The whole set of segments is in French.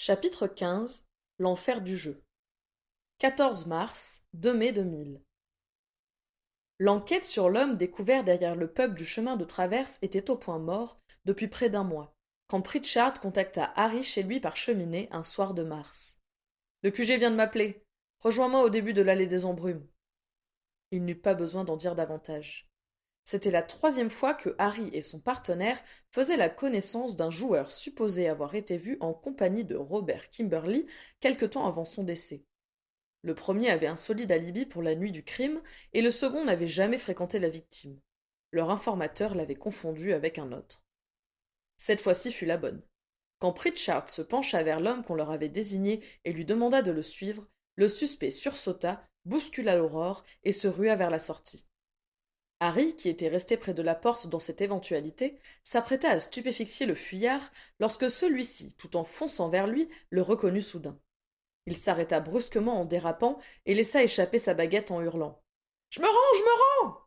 Chapitre 15. L'enfer du jeu. 14 mars, 2 mai 2000. L'enquête sur l'homme découvert derrière le pub du chemin de traverse était au point mort depuis près d'un mois, quand Pritchard contacta Harry chez lui par cheminée un soir de mars. Le QG vient de m'appeler. Rejoins-moi au début de l'allée des embrumes. Il n'eut pas besoin d'en dire davantage. C'était la troisième fois que Harry et son partenaire faisaient la connaissance d'un joueur supposé avoir été vu en compagnie de Robert Kimberly quelque temps avant son décès. Le premier avait un solide alibi pour la nuit du crime et le second n'avait jamais fréquenté la victime. Leur informateur l'avait confondu avec un autre. Cette fois-ci fut la bonne. Quand Pritchard se pencha vers l'homme qu'on leur avait désigné et lui demanda de le suivre, le suspect sursauta, bouscula l'aurore et se rua vers la sortie. Harry, qui était resté près de la porte dans cette éventualité, s'apprêta à stupéfixier le fuyard lorsque celui-ci, tout en fonçant vers lui, le reconnut soudain. Il s'arrêta brusquement en dérapant et laissa échapper sa baguette en hurlant. Je me rends, je me rends.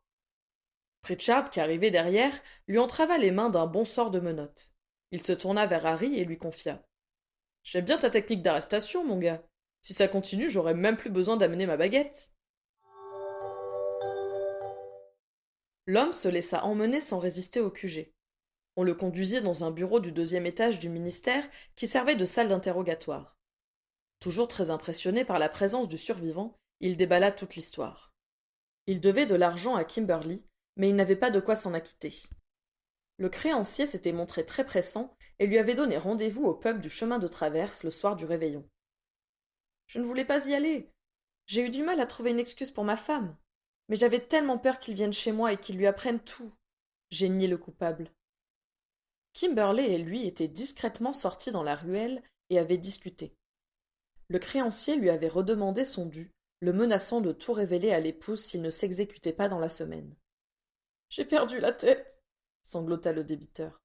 Pritchard, qui arrivait derrière, lui entrava les mains d'un bon sort de menottes. Il se tourna vers Harry et lui confia. J'aime bien ta technique d'arrestation, mon gars. Si ça continue, j'aurai même plus besoin d'amener ma baguette. L'homme se laissa emmener sans résister au QG. On le conduisit dans un bureau du deuxième étage du ministère qui servait de salle d'interrogatoire. Toujours très impressionné par la présence du survivant, il déballa toute l'histoire. Il devait de l'argent à Kimberly, mais il n'avait pas de quoi s'en acquitter. Le créancier s'était montré très pressant et lui avait donné rendez-vous au pub du chemin de traverse le soir du réveillon. Je ne voulais pas y aller. J'ai eu du mal à trouver une excuse pour ma femme. Mais j'avais tellement peur qu'il vienne chez moi et qu'il lui apprenne tout. J'ai nié le coupable. Kimberly et lui étaient discrètement sortis dans la ruelle et avaient discuté. Le créancier lui avait redemandé son dû, le menaçant de tout révéler à l'épouse s'il ne s'exécutait pas dans la semaine. J'ai perdu la tête, sanglota le débiteur.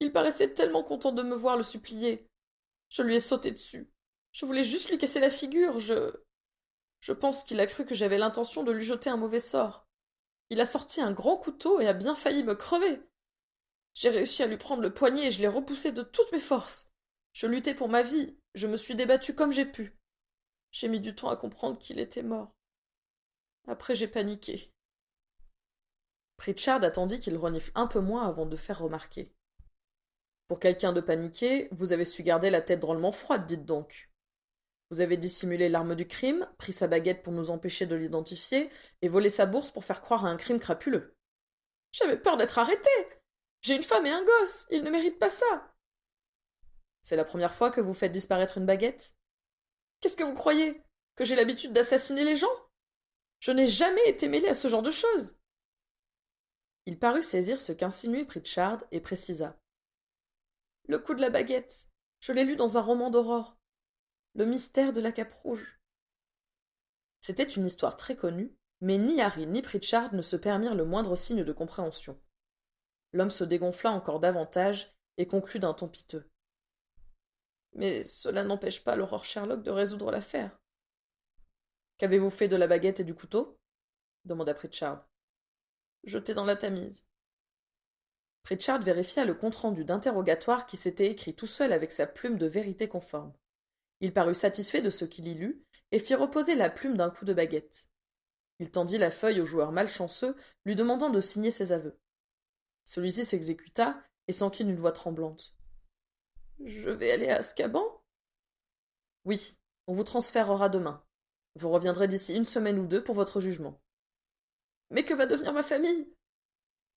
Il paraissait tellement content de me voir le supplier. Je lui ai sauté dessus. Je voulais juste lui casser la figure, Je pense qu'il a cru que j'avais l'intention de lui jeter un mauvais sort. Il a sorti un grand couteau et a bien failli me crever. J'ai réussi à lui prendre le poignet et je l'ai repoussé de toutes mes forces. Je luttais pour ma vie, je me suis débattue comme j'ai pu. J'ai mis du temps à comprendre qu'il était mort. Après j'ai paniqué. Pritchard attendit qu'il renifle un peu moins avant de faire remarquer. Pour quelqu'un de paniqué, vous avez su garder la tête drôlement froide, dites donc. Vous avez dissimulé l'arme du crime, pris sa baguette pour nous empêcher de l'identifier, et volé sa bourse pour faire croire à un crime crapuleux. J'avais peur d'être arrêté. J'ai une femme et un gosse, ils ne méritent pas ça. C'est la première fois que vous faites disparaître une baguette? Qu'est-ce que vous croyez? Que j'ai l'habitude d'assassiner les gens? Je n'ai jamais été mêlé à ce genre de choses. Il parut saisir ce qu'insinuait Pritchard et précisa. Le coup de la baguette. Je l'ai lu dans un roman d'aurore. Le mystère de la cape rouge. C'était une histoire très connue, mais ni Harry ni Pritchard ne se permirent le moindre signe de compréhension. L'homme se dégonfla encore davantage et conclut d'un ton piteux. Mais cela n'empêche pas l'aurore Sherlock de résoudre l'affaire. Qu'avez-vous fait de la baguette et du couteau? Demanda Pritchard. Jeté dans la Tamise. Pritchard vérifia le compte-rendu d'interrogatoire qui s'était écrit tout seul avec sa plume de vérité conforme. Il parut satisfait de ce qu'il y lut et fit reposer la plume d'un coup de baguette. Il tendit la feuille au joueur malchanceux, lui demandant de signer ses aveux. Celui-ci s'exécuta et s'enquit d'une voix tremblante. Je vais aller à Azkaban? Oui, on vous transférera demain. Vous reviendrez d'ici une semaine ou deux pour votre jugement. Mais que va devenir ma famille?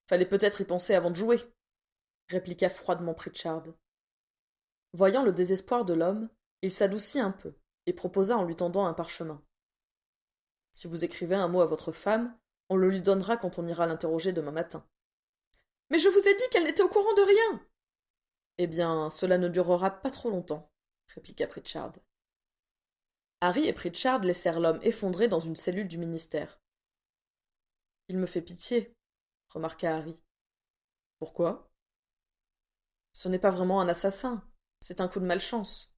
Fallait peut-être y penser avant de jouer, répliqua froidement Pritchard. Voyant le désespoir de l'homme, il s'adoucit un peu et proposa en lui tendant un parchemin. Si vous écrivez un mot à votre femme, on le lui donnera quand on ira l'interroger demain matin. Mais je vous ai dit qu'elle n'était au courant de rien. Eh bien, cela ne durera pas trop longtemps, répliqua Pritchard. Harry et Pritchard laissèrent l'homme effondré dans une cellule du ministère. Il me fait pitié, remarqua Harry. Pourquoi? Ce n'est pas vraiment un assassin, c'est un coup de malchance.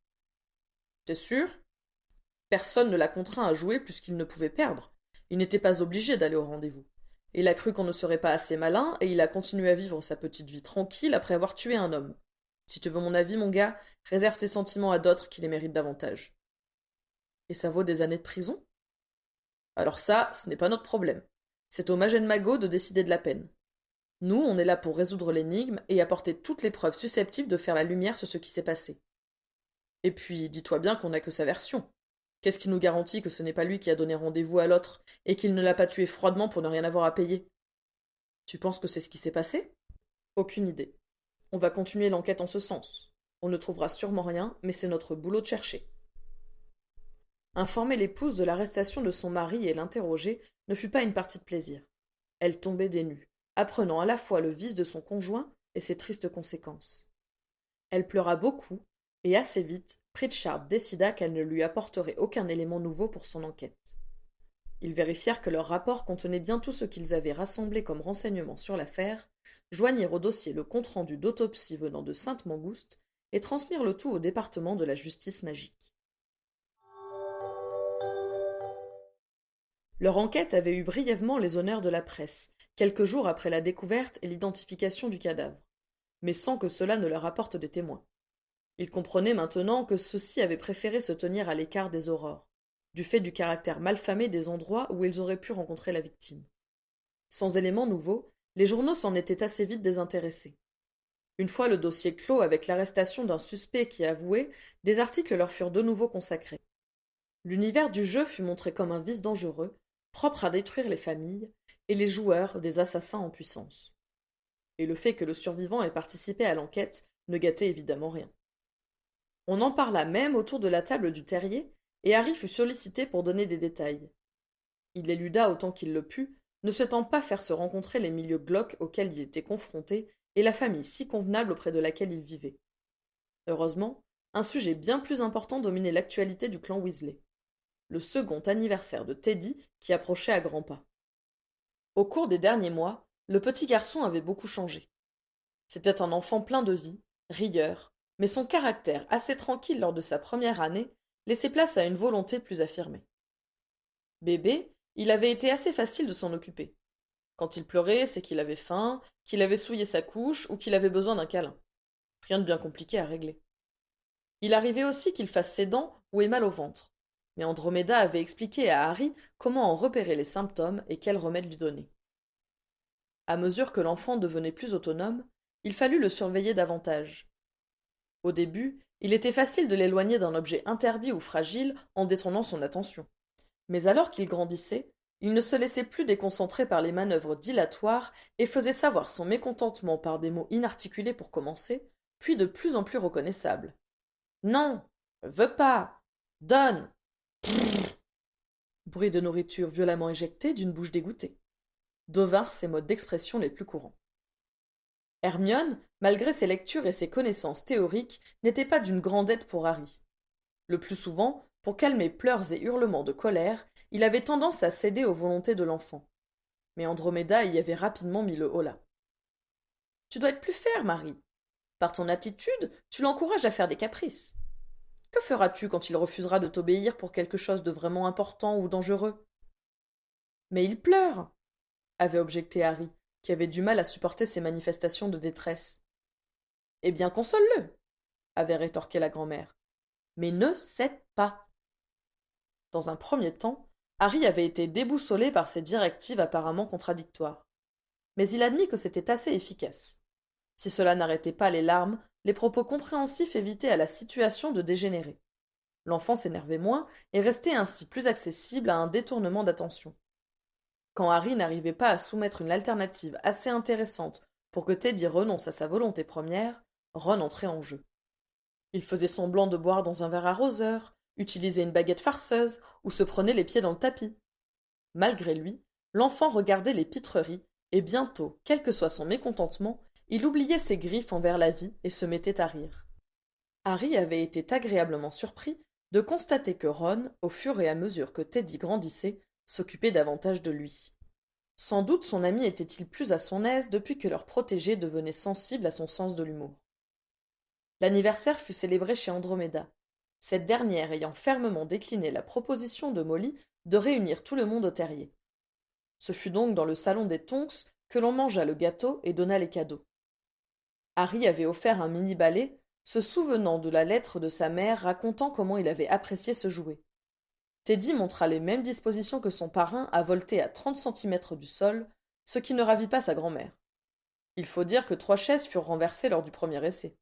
T'es sûr? Personne ne l'a contraint à jouer puisqu'il ne pouvait perdre. Il n'était pas obligé d'aller au rendez-vous. Il a cru qu'on ne serait pas assez malin et il a continué à vivre sa petite vie tranquille après avoir tué un homme. Si tu veux mon avis, mon gars, réserve tes sentiments à d'autres qui les méritent davantage. Et ça vaut des années de prison? Alors ça, ce n'est pas notre problème. C'est au Magen Mago de décider de la peine. Nous, on est là pour résoudre l'énigme et apporter toutes les preuves susceptibles de faire la lumière sur ce qui s'est passé. Et puis, dis-toi bien qu'on n'a que sa version. Qu'est-ce qui nous garantit que ce n'est pas lui qui a donné rendez-vous à l'autre et qu'il ne l'a pas tué froidement pour ne rien avoir à payer? Tu penses que c'est ce qui s'est passé? Aucune idée. On va continuer l'enquête en ce sens. On ne trouvera sûrement rien, mais c'est notre boulot de chercher. Informer l'épouse de l'arrestation de son mari et l'interroger ne fut pas une partie de plaisir. Elle tombait des nues, apprenant à la fois le vice de son conjoint et ses tristes conséquences. Elle pleura beaucoup, et assez vite, Pritchard décida qu'elle ne lui apporterait aucun élément nouveau pour son enquête. Ils vérifièrent que leur rapport contenait bien tout ce qu'ils avaient rassemblé comme renseignements sur l'affaire, joignirent au dossier le compte-rendu d'autopsie venant de Sainte-Mangouste et transmirent le tout au département de la justice magique. Leur enquête avait eu brièvement les honneurs de la presse, quelques jours après la découverte et l'identification du cadavre, mais sans que cela ne leur apporte des témoins. Ils comprenaient maintenant que ceux-ci avaient préféré se tenir à l'écart des aurores, du fait du caractère malfamé des endroits où ils auraient pu rencontrer la victime. Sans éléments nouveaux, les journaux s'en étaient assez vite désintéressés. Une fois le dossier clos avec l'arrestation d'un suspect qui avouait, des articles leur furent de nouveau consacrés. L'univers du jeu fut montré comme un vice dangereux, propre à détruire les familles, et les joueurs des assassins en puissance. Et le fait que le survivant ait participé à l'enquête ne gâtait évidemment rien. On en parla même autour de la table du terrier, et Harry fut sollicité pour donner des détails. Il éluda autant qu'il le put, ne souhaitant pas faire se rencontrer les milieux glauques auxquels il était confronté et la famille si convenable auprès de laquelle il vivait. Heureusement, un sujet bien plus important dominait l'actualité du clan Weasley. Le second anniversaire de Teddy qui approchait à grands pas. Au cours des derniers mois, le petit garçon avait beaucoup changé. C'était un enfant plein de vie, rieur, mais son caractère assez tranquille lors de sa première année laissait place à une volonté plus affirmée. Bébé, il avait été assez facile de s'en occuper. Quand il pleurait, c'est qu'il avait faim, qu'il avait souillé sa couche ou qu'il avait besoin d'un câlin. Rien de bien compliqué à régler. Il arrivait aussi qu'il fasse ses dents ou ait mal au ventre. Mais Andromeda avait expliqué à Harry comment en repérer les symptômes et quel remède lui donner. À mesure que l'enfant devenait plus autonome, il fallut le surveiller davantage. Au début, il était facile de l'éloigner d'un objet interdit ou fragile en détournant son attention. Mais alors qu'il grandissait, il ne se laissait plus déconcentrer par les manœuvres dilatoires et faisait savoir son mécontentement par des mots inarticulés pour commencer, puis de plus en plus reconnaissables. Non, veux pas, donne, bruit de nourriture violemment éjectée d'une bouche dégoûtée. Devinrent ses modes d'expression les plus courants. Hermione, malgré ses lectures et ses connaissances théoriques, n'était pas d'une grande aide pour Harry. Le plus souvent, pour calmer pleurs et hurlements de colère, il avait tendance à céder aux volontés de l'enfant. Mais Andromeda y avait rapidement mis le holà. Tu dois être plus ferme, Harry. Par ton attitude, tu l'encourages à faire des caprices. Que feras-tu quand il refusera de t'obéir pour quelque chose de vraiment important ou dangereux? Mais il pleure, avait objecté Harry, qui avait du mal à supporter ces manifestations de détresse. Eh bien, console-le, avait rétorqué la grand-mère. Mais ne cède pas. Dans un premier temps, Harry avait été déboussolé par ces directives apparemment contradictoires. Mais il admit que c'était assez efficace. Si cela n'arrêtait pas les larmes, les propos compréhensifs évitaient à la situation de dégénérer. L'enfant s'énervait moins et restait ainsi plus accessible à un détournement d'attention. Quand Harry n'arrivait pas à soumettre une alternative assez intéressante pour que Teddy renonce à sa volonté première, Ron entrait en jeu. Il faisait semblant de boire dans un verre arroseur, utilisait une baguette farceuse ou se prenait les pieds dans le tapis. Malgré lui, l'enfant regardait les pitreries, et bientôt, quel que soit son mécontentement, il oubliait ses griffes envers la vie et se mettait à rire. Harry avait été agréablement surpris de constater que Ron, au fur et à mesure que Teddy grandissait, s'occupait davantage de lui. Sans doute son ami était-il plus à son aise depuis que leur protégé devenait sensible à son sens de l'humour. L'anniversaire fut célébré chez Andromeda, cette dernière ayant fermement décliné la proposition de Molly de réunir tout le monde au terrier. Ce fut donc dans le salon des Tonks que l'on mangea le gâteau et donna les cadeaux. Harry avait offert un mini-balai, se souvenant de la lettre de sa mère racontant comment il avait apprécié ce jouet. Teddy montra les mêmes dispositions que son parrain à volter à 30 centimètres du sol, ce qui ne ravit pas sa grand-mère. Il faut dire que 3 chaises furent renversées lors du premier essai.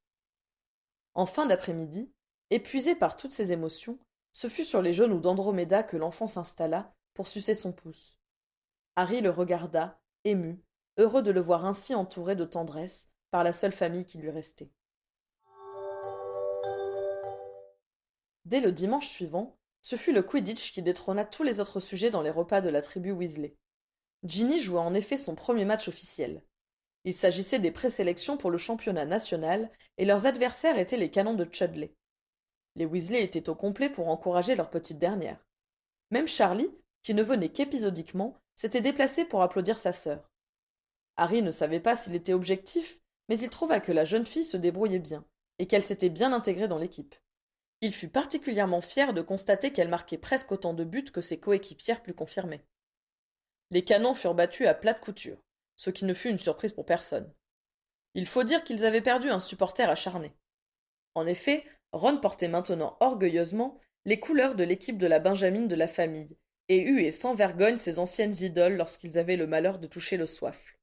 En fin d'après-midi, épuisé par toutes ses émotions, ce fut sur les genoux d'Andromeda que l'enfant s'installa pour sucer son pouce. Harry le regarda, ému, heureux de le voir ainsi entouré de tendresse par la seule famille qui lui restait. Dès le dimanche suivant, ce fut le Quidditch qui détrôna tous les autres sujets dans les repas de la tribu Weasley. Ginny joua en effet son premier match officiel. Il s'agissait des présélections pour le championnat national et leurs adversaires étaient les canons de Chudley. Les Weasley étaient au complet pour encourager leur petite dernière. Même Charlie, qui ne venait qu'épisodiquement, s'était déplacé pour applaudir sa sœur. Harry ne savait pas s'il était objectif, mais il trouva que la jeune fille se débrouillait bien, et qu'elle s'était bien intégrée dans l'équipe. Il fut particulièrement fier de constater qu'elle marquait presque autant de buts que ses coéquipières plus confirmées. Les canons furent battus à plate couture, ce qui ne fut une surprise pour personne. Il faut dire qu'ils avaient perdu un supporter acharné. En effet, Ron portait maintenant orgueilleusement les couleurs de l'équipe de la Benjamine de la famille, et huait sans vergogne ses anciennes idoles lorsqu'ils avaient le malheur de toucher le soifle.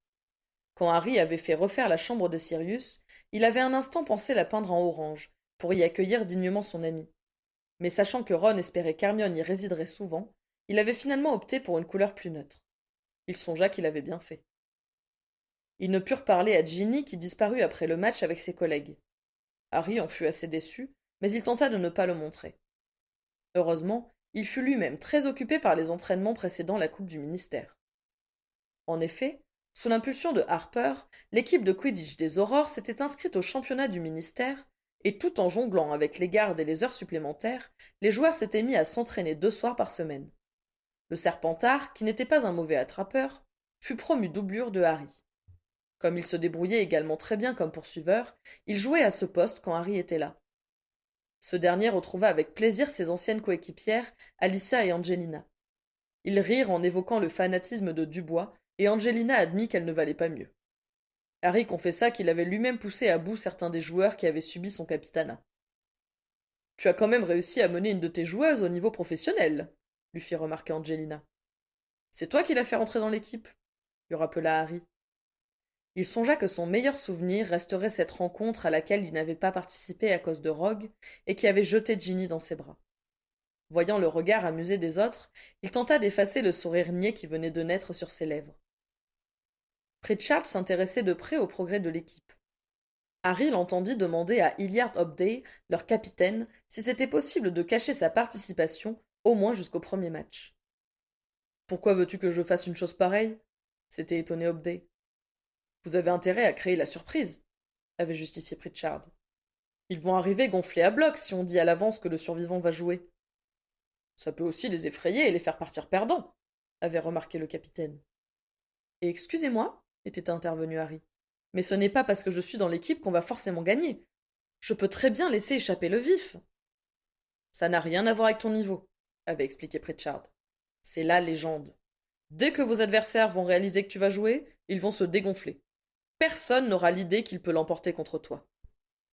Quand Harry avait fait refaire la chambre de Sirius, il avait un instant pensé la peindre en orange, pour y accueillir dignement son ami. Mais sachant que Ron espérait qu'Hermione y résiderait souvent, il avait finalement opté pour une couleur plus neutre. Il songea qu'il avait bien fait. Ils ne purent parler à Ginny qui disparut après le match avec ses collègues. Harry en fut assez déçu, mais il tenta de ne pas le montrer. Heureusement, il fut lui-même très occupé par les entraînements précédant la Coupe du ministère. En effet, sous l'impulsion de Harper, l'équipe de Quidditch des Aurores s'était inscrite au championnat du ministère, et tout en jonglant avec les gardes et les heures supplémentaires, les joueurs s'étaient mis à s'entraîner 2 soirs par semaine. Le Serpentard, qui n'était pas un mauvais attrapeur, fut promu doublure de Harry. Comme il se débrouillait également très bien comme poursuiveur, il jouait à ce poste quand Harry était là. Ce dernier retrouva avec plaisir ses anciennes coéquipières, Alicia et Angelina. Ils rirent en évoquant le fanatisme de Dubois, et Angelina admit qu'elle ne valait pas mieux. Harry confessa qu'il avait lui-même poussé à bout certains des joueurs qui avaient subi son capitanat. Tu as quand même réussi à mener une de tes joueuses au niveau professionnel, lui fit remarquer Angelina. C'est toi qui l'as fait rentrer dans l'équipe, lui rappela Harry. Il songea que son meilleur souvenir resterait cette rencontre à laquelle il n'avait pas participé à cause de Rogue et qui avait jeté Ginny dans ses bras. Voyant le regard amusé des autres, il tenta d'effacer le sourire niais qui venait de naître sur ses lèvres. Pritchard s'intéressait de près au progrès de l'équipe. Harry l'entendit demander à Hilliard Hobday, leur capitaine, si c'était possible de cacher sa participation, au moins jusqu'au premier match. Pourquoi veux-tu que je fasse une chose pareille s'était étonné Hobday. Vous avez intérêt à créer la surprise, avait justifié Pritchard. Ils vont arriver gonflés à bloc si on dit à l'avance que le survivant va jouer. Ça peut aussi les effrayer et les faire partir perdants, avait remarqué le capitaine. Et excusez-moi, était intervenu Harry, mais ce n'est pas parce que je suis dans l'équipe qu'on va forcément gagner. Je peux très bien laisser échapper le vif. Ça n'a rien à voir avec ton niveau, avait expliqué Pritchard. C'est la légende. Dès que vos adversaires vont réaliser que tu vas jouer, ils vont se dégonfler. Personne n'aura l'idée qu'il peut l'emporter contre toi.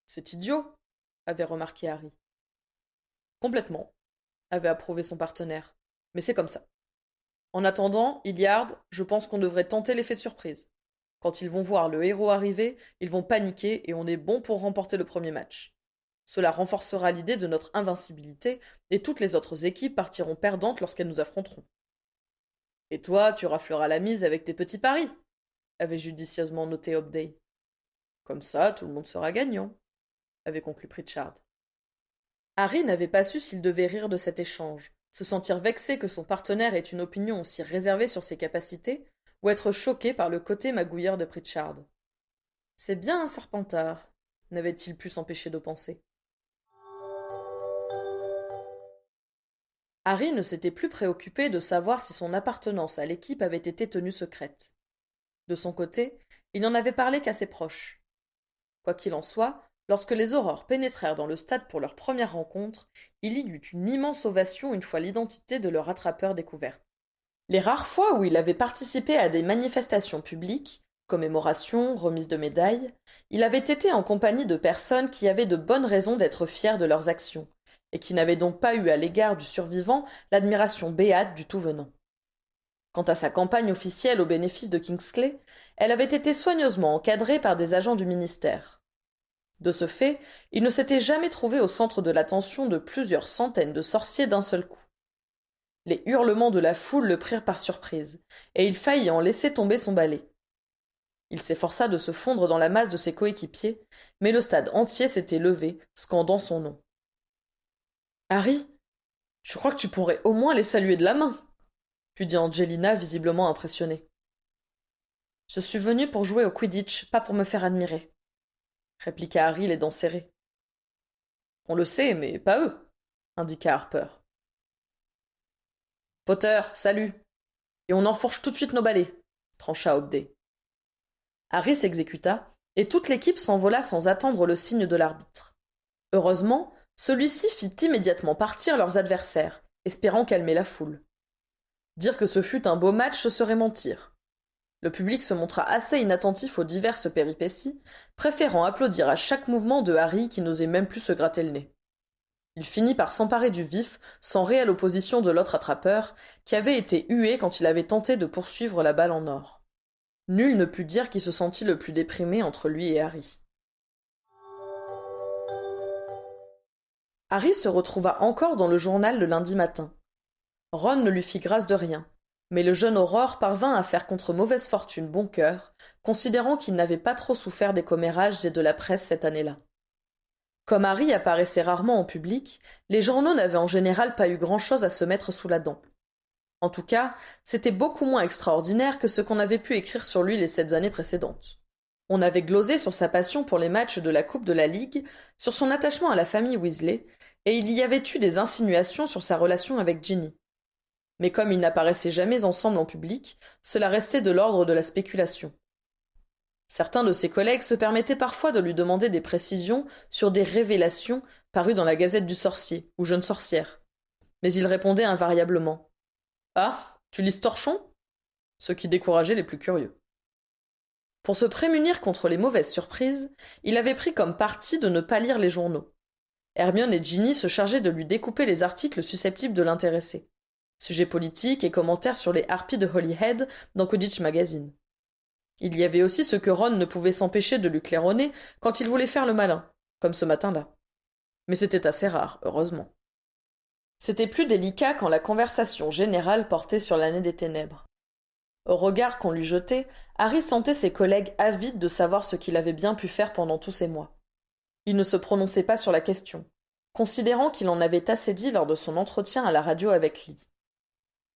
C'est idiot, avait remarqué Harry. Complètement, avait approuvé son partenaire. Mais c'est comme ça. En attendant, Hilliard, je pense qu'on devrait tenter l'effet de surprise. Quand ils vont voir le héros arriver, ils vont paniquer et on est bon pour remporter le premier match. Cela renforcera l'idée de notre invincibilité et toutes les autres équipes partiront perdantes lorsqu'elles nous affronteront. Et toi, tu rafleras la mise avec tes petits paris, avait judicieusement noté Hobday. Comme ça, tout le monde sera gagnant, avait conclu Pritchard. Harry n'avait pas su s'il devait rire de cet échange, se sentir vexé que son partenaire ait une opinion aussi réservée sur ses capacités, ou être choqué par le côté magouilleur de Pritchard. C'est bien un Serpentard, n'avait-il pu s'empêcher de penser. Harry ne s'était plus préoccupé de savoir si son appartenance à l'équipe avait été tenue secrète. De son côté, il n'en avait parlé qu'à ses proches. Quoi qu'il en soit, lorsque les Aurores pénétrèrent dans le stade pour leur première rencontre, il y eut une immense ovation une fois l'identité de leur attrapeur découverte. Les rares fois où il avait participé à des manifestations publiques, Commémoration, remise de médailles, il avait été en compagnie de personnes qui avaient de bonnes raisons d'être fiers de leurs actions, et qui n'avaient donc pas eu à l'égard du survivant l'admiration béate du tout venant. Quant à sa campagne officielle au bénéfice de Kingsley, elle avait été soigneusement encadrée par des agents du ministère. De ce fait, il ne s'était jamais trouvé au centre de l'attention de plusieurs centaines de sorciers d'un seul coup. Les hurlements de la foule le prirent par surprise, et il faillit en laisser tomber son balai. Il s'efforça de se fondre dans la masse de ses coéquipiers, mais le stade entier s'était levé, scandant son nom. Harry, je crois que tu pourrais au moins les saluer de la main, lui dit Angelina, visiblement impressionnée. Je suis venue pour jouer au Quidditch, pas pour me faire admirer, répliqua Harry, les dents serrées. On le sait, mais pas eux, indiqua Harper. Potter, salut. Et on enfourche tout de suite nos balais, trancha Hobday. Harry s'exécuta, et toute l'équipe s'envola sans attendre le signe de l'arbitre. Heureusement, celui-ci fit immédiatement partir leurs adversaires, espérant calmer la foule. Dire que ce fut un beau match, ce serait mentir. Le public se montra assez inattentif aux diverses péripéties, préférant applaudir à chaque mouvement de Harry qui n'osait même plus se gratter le nez. Il finit par s'emparer du vif, sans réelle opposition de l'autre attrapeur, qui avait été hué quand il avait tenté de poursuivre la balle en or. Nul ne put dire qui se sentit le plus déprimé entre lui et Harry. Harry se retrouva encore dans le journal le lundi matin. Ron ne lui fit grâce de rien, mais le jeune Aurore parvint à faire contre mauvaise fortune bon cœur, considérant qu'il n'avait pas trop souffert des commérages et de la presse cette année-là. Comme Harry apparaissait rarement en public, les journaux n'avaient en général pas eu grand-chose à se mettre sous la dent. En tout cas, c'était beaucoup moins extraordinaire que ce qu'on avait pu écrire sur lui les 7 années précédentes. On avait glosé sur sa passion pour les matchs de la Coupe de la Ligue, sur son attachement à la famille Weasley, et il y avait eu des insinuations sur sa relation avec Ginny. Mais comme ils n'apparaissaient jamais ensemble en public, cela restait de l'ordre de la spéculation. Certains de ses collègues se permettaient parfois de lui demander des précisions sur des révélations parues dans la Gazette du Sorcier ou Jeune Sorcière. Mais il répondait invariablement. Ah, tu lis ce torchon? Ce qui décourageait les plus curieux. Pour se prémunir contre les mauvaises surprises, il avait pris comme parti de ne pas lire les journaux. Hermione et Ginny se chargeaient de lui découper les articles susceptibles de l'intéresser. Sujets politiques et commentaires sur les harpies de Holyhead dans Quidditch Magazine. Il y avait aussi ce que Ron ne pouvait s'empêcher de lui claironner quand il voulait faire le malin, comme ce matin-là. Mais c'était assez rare, heureusement. C'était plus délicat quand la conversation générale portait sur l'année des ténèbres. Au regard qu'on lui jetait, Harry sentait ses collègues avides de savoir ce qu'il avait bien pu faire pendant tous ces mois. Il ne se prononçait pas sur la question, considérant qu'il en avait assez dit lors de son entretien à la radio avec Lee.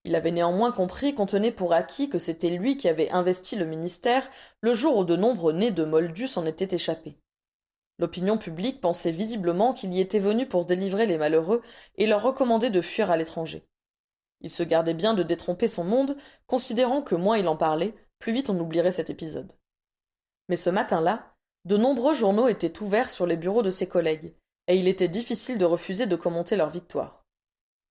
Il avait néanmoins compris qu'on tenait pour acquis que c'était lui qui avait investi le ministère le jour où de nombreux nés de moldus s'en étaient échappés. L'opinion publique pensait visiblement qu'il y était venu pour délivrer les malheureux et leur recommander de fuir à l'étranger. Il se gardait bien de détromper son monde, considérant que moins il en parlait, plus vite on oublierait cet épisode. Mais ce matin-là, de nombreux journaux étaient ouverts sur les bureaux de ses collègues, et il était difficile de refuser de commenter leur victoire.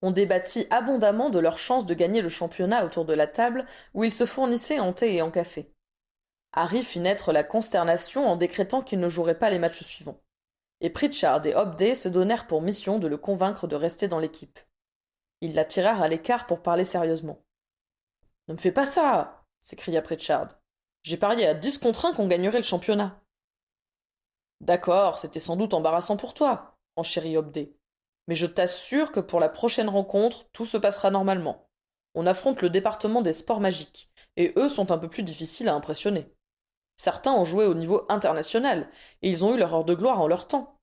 On débattit abondamment de leurs chances de gagner le championnat autour de la table où ils se fournissaient en thé et en café. Harry fit naître la consternation en décrétant qu'il ne jouerait pas les matchs suivants. Et Pritchard et Hobday se donnèrent pour mission de le convaincre de rester dans l'équipe. Ils l'attirèrent à l'écart pour parler sérieusement. Ne me fais pas ça, s'écria Pritchard. J'ai parié à 10 contre 1 qu'on gagnerait le championnat. D'accord, c'était sans doute embarrassant pour toi, enchérit Hobday. Mais je t'assure que pour la prochaine rencontre, tout se passera normalement. On affronte le département des sports magiques, et eux sont un peu plus difficiles à impressionner. Certains ont joué au niveau international, et ils ont eu leur heure de gloire en leur temps.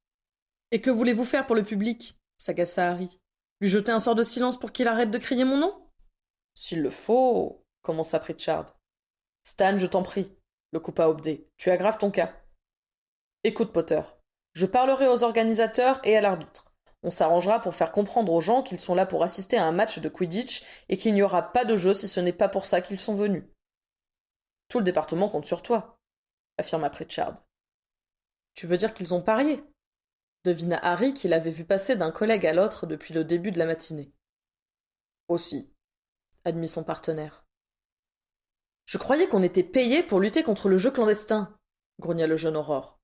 Et que voulez-vous faire pour le public? S'agaça Harry. Lui jeter un sort de silence pour qu'il arrête de crier mon nom? S'il le faut, commença Pritchard. Stan, je t'en prie, le coupa Hobday. Tu aggraves ton cas. Écoute, Potter, je parlerai aux organisateurs et à l'arbitre. On s'arrangera pour faire comprendre aux gens qu'ils sont là pour assister à un match de Quidditch et qu'il n'y aura pas de jeu si ce n'est pas pour ça qu'ils sont venus. Tout le département compte sur toi, affirma Pritchard. Tu veux dire qu'ils ont parié? Devina Harry qu'il avait vu passer d'un collègue à l'autre depuis le début de la matinée. Aussi, admit son partenaire. Je croyais qu'on était payé pour lutter contre le jeu clandestin, grogna le jeune Aurore.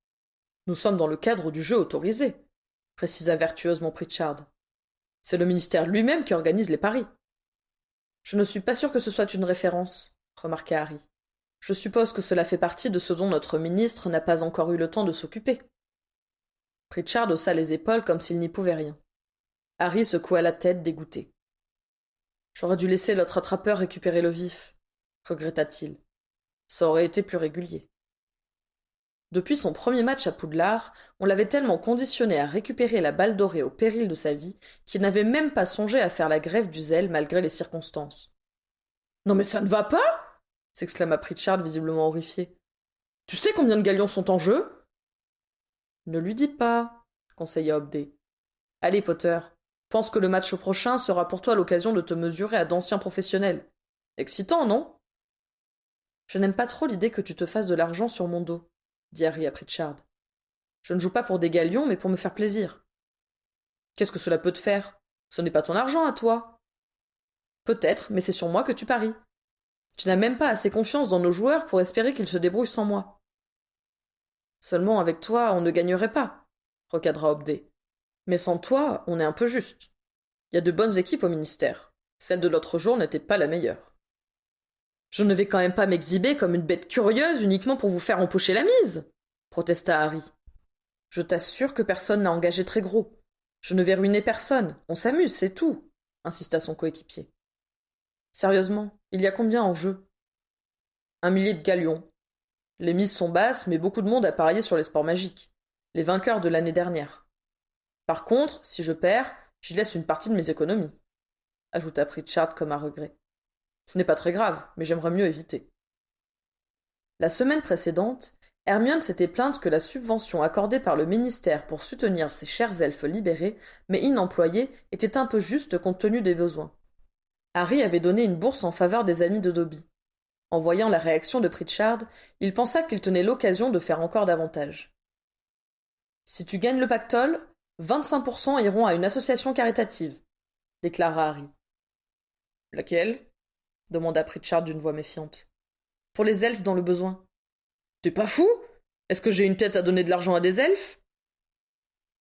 Nous sommes dans le cadre du jeu autorisé, précisa vertueusement Pritchard. C'est le ministère lui-même qui organise les paris. Je ne suis pas sûr que ce soit une référence, remarqua Harry. Je suppose que cela fait partie de ce dont notre ministre n'a pas encore eu le temps de s'occuper. Pritchard haussa les épaules comme s'il n'y pouvait rien. Harry secoua la tête, dégoûté. J'aurais dû laisser l'autre attrapeur récupérer le vif, regretta-t-il. Ça aurait été plus régulier. Depuis son premier match à Poudlard, on l'avait tellement conditionné à récupérer la balle dorée au péril de sa vie qu'il n'avait même pas songé à faire la grève du zèle malgré les circonstances. Non mais ça ne va pas s'exclama Pritchard visiblement horrifié. Tu sais combien de galions sont en jeu? Ne lui dis pas, conseilla Hobday. Allez, Potter, pense que le match prochain sera pour toi l'occasion de te mesurer à d'anciens professionnels. Excitant, non? Je n'aime pas trop l'idée que tu te fasses de l'argent sur mon dos, dit Harry à Pritchard. Je ne joue pas pour des galions, mais pour me faire plaisir. Qu'est-ce que cela peut te faire? Ce n'est pas ton argent à toi. Peut-être, mais c'est sur moi que tu paries. Tu n'as même pas assez confiance dans nos joueurs pour espérer qu'ils se débrouillent sans moi. Seulement avec toi, on ne gagnerait pas, recadra Hobday. Mais sans toi, on est un peu juste. Il y a de bonnes équipes au ministère. Celle de l'autre jour n'était pas la meilleure. Je ne vais quand même pas m'exhiber comme une bête curieuse uniquement pour vous faire empocher la mise, protesta Harry. Je t'assure que personne n'a engagé très gros. Je ne vais ruiner personne. On s'amuse, c'est tout, insista son coéquipier. Sérieusement, il y a combien en jeu? 1 millier de galions. Les mises sont basses, mais beaucoup de monde a parié sur les sports magiques. Les vainqueurs de l'année dernière. Par contre, si je perds, j'y laisse une partie de mes économies, ajouta Pritchard comme à regret. Ce n'est pas très grave, mais j'aimerais mieux éviter. La semaine précédente, Hermione s'était plainte que la subvention accordée par le ministère pour soutenir ces chers elfes libérés, mais inemployés, était un peu juste compte tenu des besoins. Harry avait donné une bourse en faveur des amis de Dobby. En voyant la réaction de Pritchard, il pensa qu'il tenait l'occasion de faire encore davantage. Si tu gagnes le pactole, 25% iront à une association caritative, déclara Harry. Laquelle? Demanda Pritchard d'une voix méfiante. Pour les elfes dans le besoin. T'es pas fou? Est-ce que j'ai une tête à donner de l'argent à des elfes?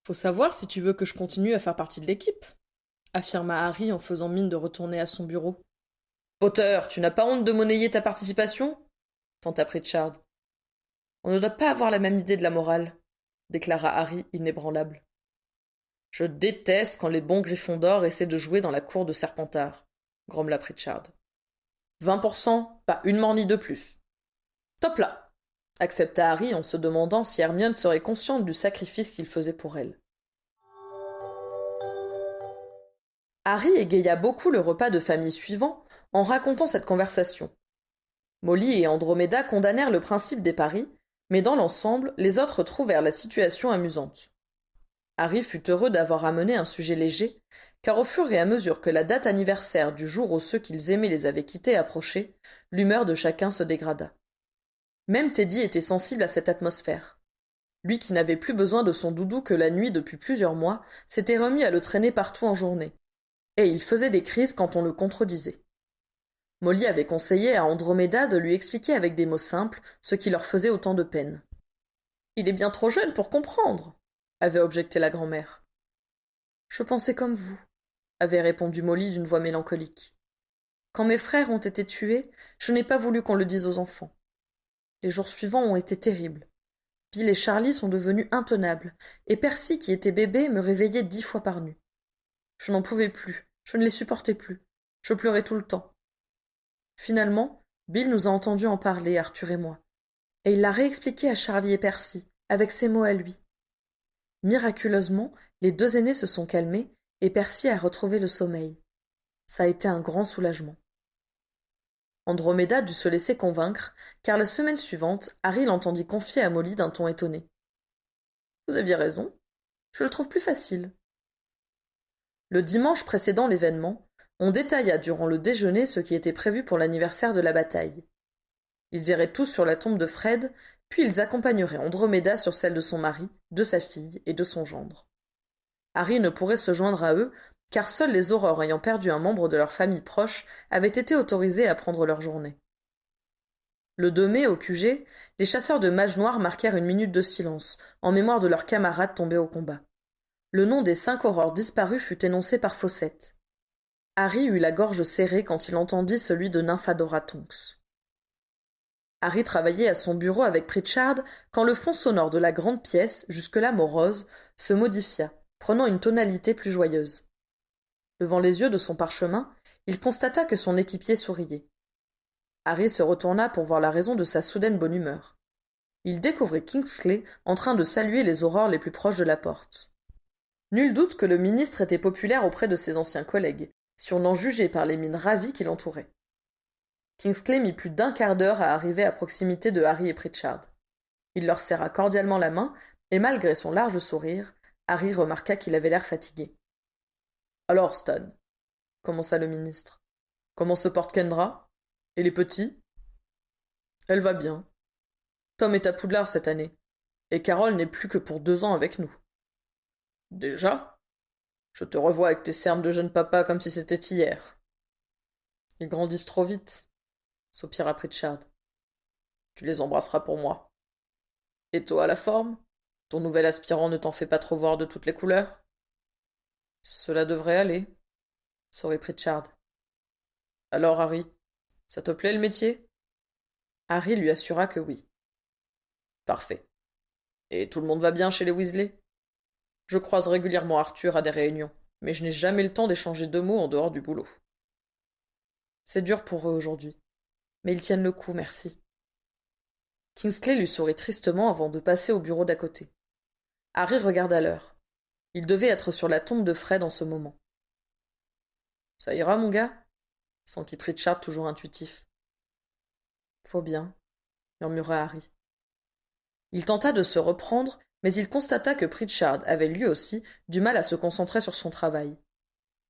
Faut savoir si tu veux que je continue à faire partie de l'équipe, affirma Harry en faisant mine de retourner à son bureau. Potter, tu n'as pas honte de monnayer ta participation? Tenta Pritchard. On ne doit pas avoir la même idée de la morale, déclara Harry inébranlable. Je déteste quand les bons Gryffondors essaient de jouer dans la cour de Serpentard, grommela Pritchard. 20%, pas une mornie de plus. Top là, accepta Harry en se demandant si Hermione serait consciente du sacrifice qu'il faisait pour elle. Harry égaya beaucoup le repas de famille suivant en racontant cette conversation. Molly et Andromeda condamnèrent le principe des paris, mais dans l'ensemble, les autres trouvèrent la situation amusante. Harry fut heureux d'avoir amené un sujet léger, car au fur et à mesure que la date anniversaire du jour où ceux qu'ils aimaient les avaient quittés approchait, l'humeur de chacun se dégrada. Même Teddy était sensible à cette atmosphère. Lui qui n'avait plus besoin de son doudou que la nuit depuis plusieurs mois, s'était remis à le traîner partout en journée. Et il faisait des crises quand on le contredisait. Molly avait conseillé à Andromeda de lui expliquer avec des mots simples ce qui leur faisait autant de peine. Il est bien trop jeune pour comprendre, avait objecté la grand-mère. Je pensais comme vous, avait répondu Molly d'une voix mélancolique. Quand mes frères ont été tués, je n'ai pas voulu qu'on le dise aux enfants. Les jours suivants ont été terribles. Bill et Charlie sont devenus intenables, et Percy, qui était bébé, me réveillait 10 fois par nuit. Je n'en pouvais plus, je ne les supportais plus. Je pleurais tout le temps. Finalement, Bill nous a entendus en parler, Arthur et moi, et il l'a réexpliqué à Charlie et Percy, avec ses mots à lui. Miraculeusement, les deux aînés se sont calmés, et Percy a retrouvé le sommeil. Ça a été un grand soulagement. Andromeda dut se laisser convaincre, car la semaine suivante, Harry l'entendit confier à Molly d'un ton étonné. Vous aviez raison, je le trouve plus facile. Le dimanche précédant l'événement, on détailla durant le déjeuner ce qui était prévu pour l'anniversaire de la bataille. Ils iraient tous sur la tombe de Fred, puis ils accompagneraient Andromeda sur celle de son mari, de sa fille et de son gendre. Harry ne pourrait se joindre à eux, car seules les Aurores ayant perdu un membre de leur famille proche avaient été autorisées à prendre leur journée. Le 2 mai, au QG, les chasseurs de mages noirs marquèrent une minute de silence, en mémoire de leurs camarades tombés au combat. Le nom des 5 aurores disparues fut énoncé par Fawcett. Harry eut la gorge serrée quand il entendit celui de Nymphadora Tonks. Harry travaillait à son bureau avec Pritchard quand le fond sonore de la grande pièce, jusque-là morose, se modifia, prenant une tonalité plus joyeuse. Levant les yeux de son parchemin, il constata que son équipier souriait. Harry se retourna pour voir la raison de sa soudaine bonne humeur. Il découvrit Kingsley en train de saluer les aurores les plus proches de la porte. Nul doute que le ministre était populaire auprès de ses anciens collègues, si on en jugeait par les mines ravies qui l'entouraient. Kingsley mit plus d'1 quart d'heure à arriver à proximité de Harry et Pritchard. Il leur serra cordialement la main, et malgré son large sourire, Harry remarqua qu'il avait l'air fatigué. Alors, Stan, commença le ministre, comment se porte Kendra? Et les petits? Elle va bien. Tom est à Poudlard cette année, et Carole n'est plus que pour 2 ans avec nous. Déjà? Je te revois avec tes cernes de jeune papa comme si c'était hier. Ils grandissent trop vite, soupira Pritchard. Tu les embrasseras pour moi. Et toi, la forme? Ton nouvel aspirant ne t'en fait pas trop voir de toutes les couleurs? Cela devrait aller, sourit Pritchard. Alors, Harry, ça te plaît le métier? Harry lui assura que oui. Parfait. Et tout le monde va bien chez les Weasley? Je croise régulièrement Arthur à des réunions, mais je n'ai jamais le temps d'échanger 2 mots en dehors du boulot. C'est dur pour eux aujourd'hui, mais ils tiennent le coup, merci. Kingsley lui sourit tristement avant de passer au bureau d'à côté. Harry regarda l'heure. Il devait être sur la tombe de Fred en ce moment. Ça ira, mon gars? S'enquit Pritchard, toujours intuitif. Faut bien, murmura Harry. Il tenta de se reprendre, mais il constata que Pritchard avait lui aussi du mal à se concentrer sur son travail.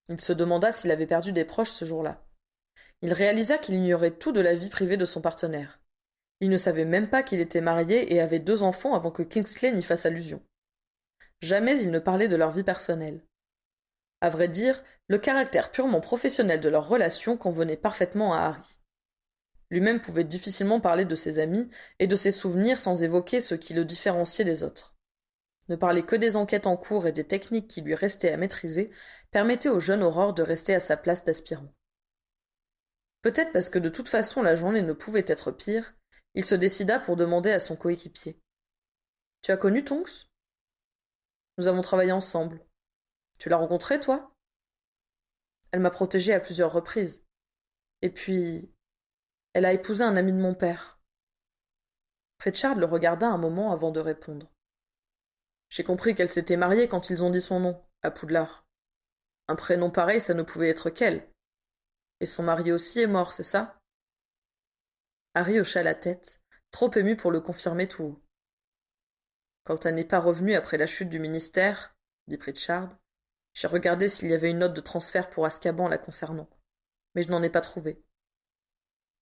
Il se demanda s'il avait perdu des proches ce jour-là. Il réalisa qu'il ignorait tout de la vie privée de son partenaire. Il ne savait même pas qu'il était marié et avait 2 enfants avant que Kingsley n'y fasse allusion. Jamais il ne parlait de leur vie personnelle. À vrai dire, le caractère purement professionnel de leur relation convenait parfaitement à Harry. Lui-même pouvait difficilement parler de ses amis et de ses souvenirs sans évoquer ce qui le différenciait des autres. Ne parler que des enquêtes en cours et des techniques qui lui restaient à maîtriser permettait au jeune Aurore de rester à sa place d'aspirant. Peut-être parce que de toute façon la journée ne pouvait être pire, il se décida pour demander à son coéquipier. Tu as connu Tonks? Nous avons travaillé ensemble. Tu l'as rencontrée, toi? Elle m'a protégée à plusieurs reprises. Et puis, elle a épousé un ami de mon père. Pritchard le regarda un moment avant de répondre. J'ai compris qu'elle s'était mariée quand ils ont dit son nom, à Poudlard. Un prénom pareil, ça ne pouvait être qu'elle. Et son mari aussi est mort, c'est ça? Harry hocha la tête, trop ému pour le confirmer tout haut. Quand elle n'est pas revenue après la chute du ministère, dit Pritchard, j'ai regardé s'il y avait une note de transfert pour Azkaban la concernant, mais je n'en ai pas trouvé.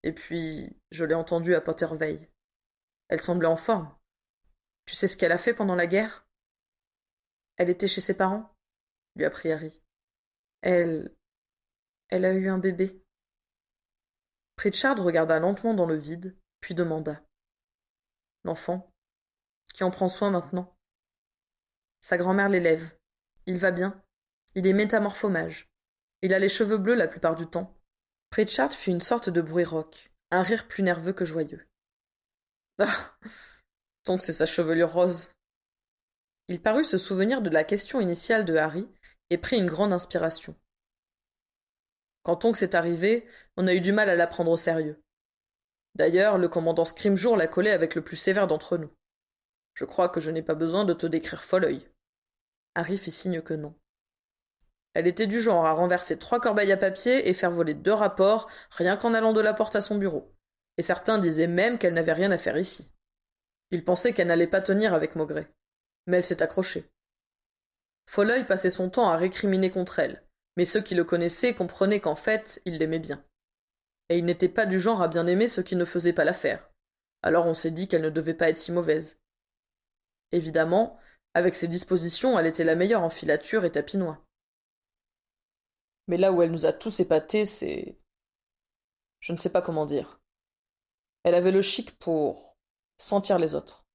Et puis, je l'ai entendue à Potterveil. Elle semblait en forme. Tu sais ce qu'elle a fait pendant la guerre? Elle était chez ses parents, lui apprit Harry. Elle... elle a eu un bébé. Pritchard regarda lentement dans le vide, puis demanda. L'enfant, qui en prend soin maintenant? Sa grand-mère l'élève. Il va bien. Il est métamorphomage. Il a les cheveux bleus la plupart du temps. Pritchard fit une sorte de bruit rauque, un rire plus nerveux que joyeux. Ah, donc c'est sa chevelure rose. Il parut se souvenir de la question initiale de Harry et prit une grande inspiration. Quand Tonks est arrivé, on a eu du mal à la prendre au sérieux. D'ailleurs, le commandant Scrimgeour l'a collée avec le plus sévère d'entre nous. Je crois que je n'ai pas besoin de te décrire Folleuil. Harry fit signe que non. Elle était du genre à renverser 3 corbeilles à papier et faire voler 2 rapports rien qu'en allant de la porte à son bureau. Et certains disaient même qu'elle n'avait rien à faire ici. Ils pensaient qu'elle n'allait pas tenir avec Maugrey. Mais elle s'est accrochée. Folleuil passait son temps à récriminer contre elle, mais ceux qui le connaissaient comprenaient qu'en fait, il l'aimait bien. Et il n'était pas du genre à bien aimer ceux qui ne faisaient pas l'affaire. Alors on s'est dit qu'elle ne devait pas être si mauvaise. Évidemment, avec ses dispositions, elle était la meilleure en filature et tapinois. Mais là où elle nous a tous épatés, c'est... je ne sais pas comment dire. Elle avait le chic pour sentir les autres.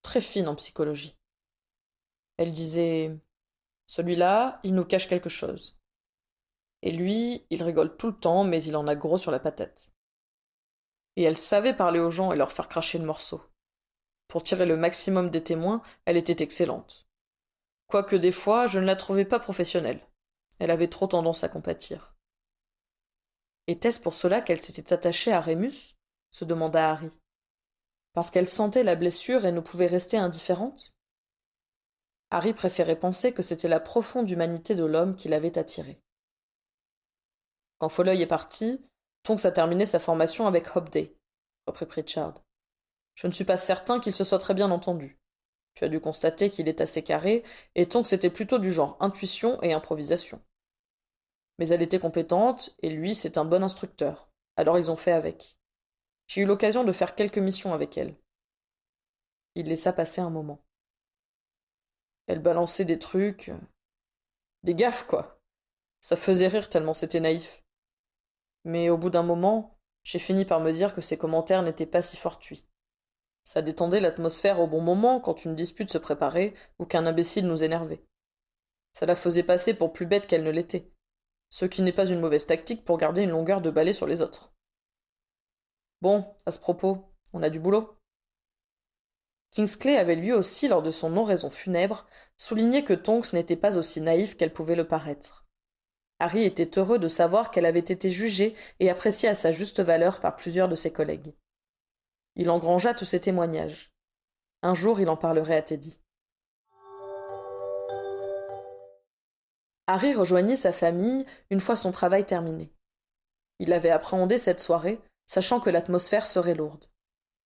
Très fine en psychologie. Elle disait: celui-là, il nous cache quelque chose. Et lui, il rigole tout le temps, mais il en a gros sur la patate. Et elle savait parler aux gens et leur faire cracher le morceau. Pour tirer le maximum des témoins, elle était excellente. Quoique des fois, je ne la trouvais pas professionnelle. Elle avait trop tendance à compatir. Était-ce pour cela qu'elle s'était attachée à Rémus? Se demanda Harry. Parce qu'elle sentait la blessure et ne pouvait rester indifférente? Harry préférait penser que c'était la profonde humanité de l'homme qui l'avait attirée. Quand Folleuil est parti, Tonks a terminé sa formation avec Hobday, reprit Pritchard. Je ne suis pas certain qu'il se soit très bien entendu. Tu as dû constater qu'il est assez carré, et Tonks était plutôt du genre intuition et improvisation. Mais elle était compétente, et lui, c'est un bon instructeur. Alors ils ont fait avec. J'ai eu l'occasion de faire quelques missions avec elle. Il laissa passer un moment. Elle balançait des trucs. Des gaffes, quoi. Ça faisait rire tellement c'était naïf. Mais au bout d'un moment, j'ai fini par me dire que ses commentaires n'étaient pas si fortuits. Ça détendait l'atmosphère au bon moment quand une dispute se préparait ou qu'un imbécile nous énervait. Ça la faisait passer pour plus bête qu'elle ne l'était, ce qui n'est pas une mauvaise tactique pour garder une longueur de balai sur les autres. Bon, à ce propos, on a du boulot. Kingsley avait lui aussi, lors de son oraison funèbre, souligné que Tonks n'était pas aussi naïf qu'elle pouvait le paraître. Harry était heureux de savoir qu'elle avait été jugée et appréciée à sa juste valeur par plusieurs de ses collègues. Il engrangea tous ces témoignages. Un jour, il en parlerait à Teddy. Harry rejoignit sa famille une fois son travail terminé. Il avait appréhendé cette soirée, sachant que l'atmosphère serait lourde.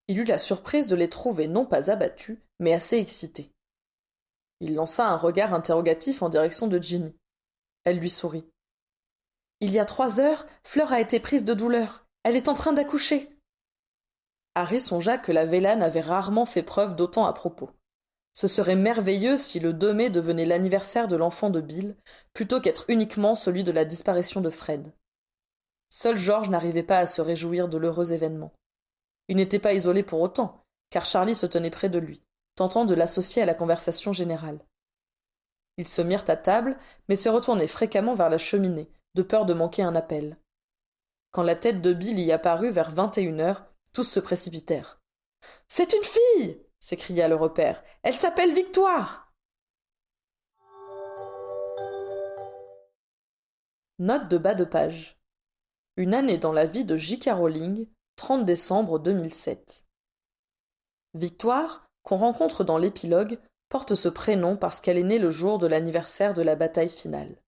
Il eut la surprise de les trouver non pas abattus, mais assez excités. Il lança un regard interrogatif en direction de Ginny. Elle lui sourit. Il y a 3 heures, Fleur a été prise de douleur. Elle est en train d'accoucher. Harry songea que la Vélane avait rarement fait preuve d'autant à propos. Ce serait merveilleux si le 2 mai devenait l'anniversaire de l'enfant de Bill, plutôt qu'être uniquement celui de la disparition de Fred. Seul George n'arrivait pas à se réjouir de l'heureux événement. Il n'était pas isolé pour autant, car Charlie se tenait près de lui, tentant de l'associer à la conversation générale. Ils se mirent à table, mais se retournaient fréquemment vers la cheminée, de peur de manquer un appel. Quand la tête de Bill y apparut vers 21 heures, tous se précipitèrent. « C'est une fille !» s'écria le repaire. « Elle s'appelle Victoire !» Note de bas de page. Une année dans la vie de J.K. Rowling, 30 décembre 2007. Victoire, qu'on rencontre dans l'épilogue, porte ce prénom parce qu'elle est née le jour de l'anniversaire de la bataille finale.